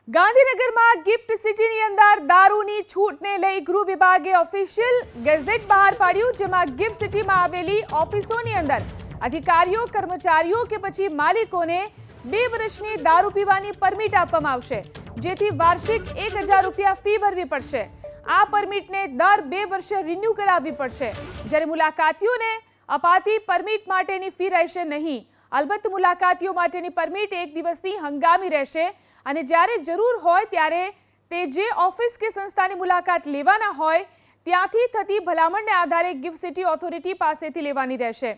ગાંધીનગરમાં ગિફ્ટ સિટીની અંદર દારૂની છૂટને લઈ ગૃહ વિભાગે ઓફિશિયલ ગેઝેટ બહાર પાડ્યું, જેમાં ગિફ્ટ સિટીમાં આવેલી ઓફિસોની અંદર અધિકારીઓ, કર્મચારીઓ કે પછી માલિકોને 2 વર્ષની દારૂ પીવાની પરમિટ આપવામાં આવશે, જેથી વાર્ષિક 1000 રૂપિયા ફી ભરવી પડશે। આ પરમિટને દર 2 વર્ષે રિન્યુ કરાવવી પડશે, જ્યારે મુલાકાતીઓને અપાતી પરમિટ માટેની ફી રહેશે નહીં। અલબત્ત મુલાકાતીઓ માટેની પરમિટ 1 દિવસની હંગામી રહેશે અને જ્યારે જરૂર હોય ત્યારે તે જે ઓફિસ કે સંસ્થાની મુલાકાત લેવાના હોય ત્યાંથી થતી ભલામણને આધારે ગિફ્ટ સિટી ઓથોરિટી પાસેથી લેવાની રહેશે।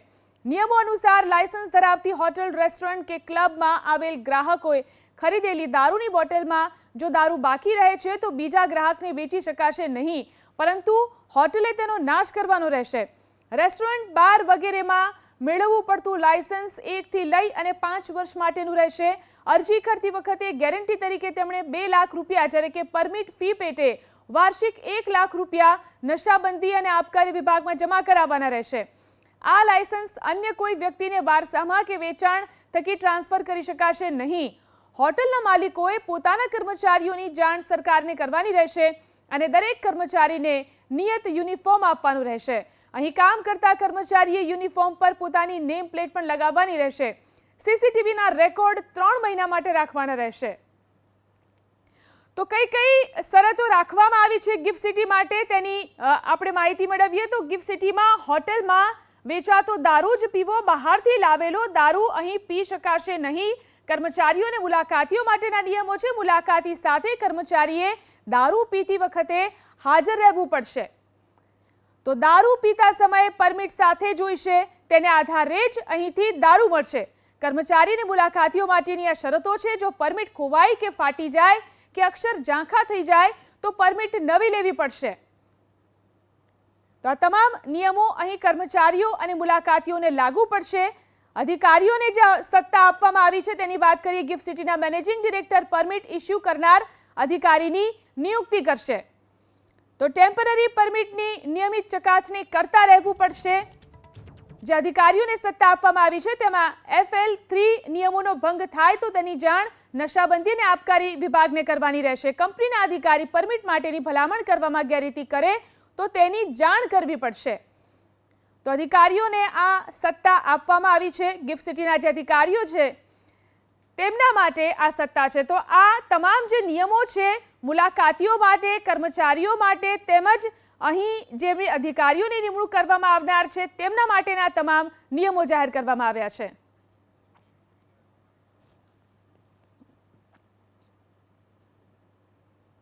નિયમો અનુસાર લાયસન્સ ધરાવતી હોટલ, રેસ્ટોરન્ટ કે ક્લબમાં આવેલ ગ્રાહકોએ ખરીદેલી દારૂની બોટલમાં જો દારૂ બાકી રહે છે તો બીજા ગ્રાહકને વેચી શકાશે નહીં, પરંતુ હોટલે તેનો નાશ કરવાનો રહેશે। રેસ્ટોરન્ટ, બાર વગેરેમાં મેળવવું પડતું લાયસન્સ 1 થી લઈ અને 5 વર્ષ માટેનું રહેશે। અરજી કરતી વખતે ગેરંટી તરીકે તેમણે 2 લાખ રૂપિયા, જ્યારે કે પરમિટ ફી પેટે વાર્ષિક 1 લાખ રૂપિયા નશાબંધી અને આબકારી વિભાગમાં જમા કરાવવાના રહેશે। આ લાયસન્સ અન્ય કોઈ વ્યક્તિને વારસામાં કે વેચાણ થકી ટ્રાન્સફર કરી શકાશે નહીં। હોટલના માલિકોએ પોતાના કર્મચારીઓની જાણ સરકારને કરવાની રહેશે અને દરેક કર્મચારીને નિયત યુનિફોર્મ આપવાનું રહેશે। અહીં કામ કરતા કર્મચારીએ યુનિફોર્મ પર પોતાની નેમ પ્લેટ પણ લગાવવાની રહેશે। સીસીટીવીના રેકોર્ડ 3 મહિના માટે રાખવાના રહેશે। તો કઈ શરતો રાખવામાં આવી છે ગિફ્ટ સિટી માટે તેની આપણે માહિતી મેળવીએ તો ગિફ્ટ સિટીમાં હોટલમાં વેચાતો દારૂ જ પીવો, બહારથી લાવેલો દારૂ અહીં પી શકાશે નહીં। કર્મચારીઓ અને મુલાકાતીઓ માટેના નિયમો છે। મુલાકાતી સાથે કર્મચારીએ દારૂ પીતી વખતે હાજર રહેવું પડશે। તો દારૂ પીતા સમયે પરમિટ સાથે જોઈશે, તેને આધારે જ અહીંથી દારૂ મળશે। કર્મચારી અને મુલાકાતીઓ માટેની આ શરતો છે। જો પરમિટ ખોવાય કે ફાટી જાય કે અક્ષર ઝાંખા થઈ જાય તો પરમિટ નવી લેવી પડશે। તો આ તમામ નિયમો અહીં કર્મચારીઓ અને મુલાકાતીઓને લાગુ પડશે। અધિકારીઓને જે સત્તા આપવામાં આવી છે તેની વાત કરીએ। ગિફ્ટ સિટીના મેનેજિંગ ડિરેક્ટર પરમિટ ઇસ્યુ કરનાર અધિકારીની નિયુક્તિ કરશે। તો ટેમ્પરરી પરમિટની નિયમિત ચકાસણી કરતા રહેવું પડશે। જે અધિકારીઓને સત્તા આપવામાં આવી છે તેમાં FL3 નિયમોનો ભંગ થાય તો તેની જાણ નશાબંધી અને આબકારી વિભાગને કરવાની રહેશે। કંપનીના અધિકારી પરમિટ માટેની ભલામણ કરવામાં ગેરરીતિ કરે તો તેની જાણ કરવી પડશે। તો અધિકારીઓને આ સત્તા આપવામાં આવી છે। ગિફ્ટ સિટીના જે અધિકારીઓ છે તેમના માટે આ સત્તા છે। તો આ તમામ જે નિયમો છે મુલાકાતીઓ માટે, કર્મચારીઓ માટે તેમજ અહીં જે અધિકારીઓની નિમણૂક કરવામાં આવનાર છે તેમના માટેના તમામ નિયમો જાહેર કરવામાં આવ્યા છે।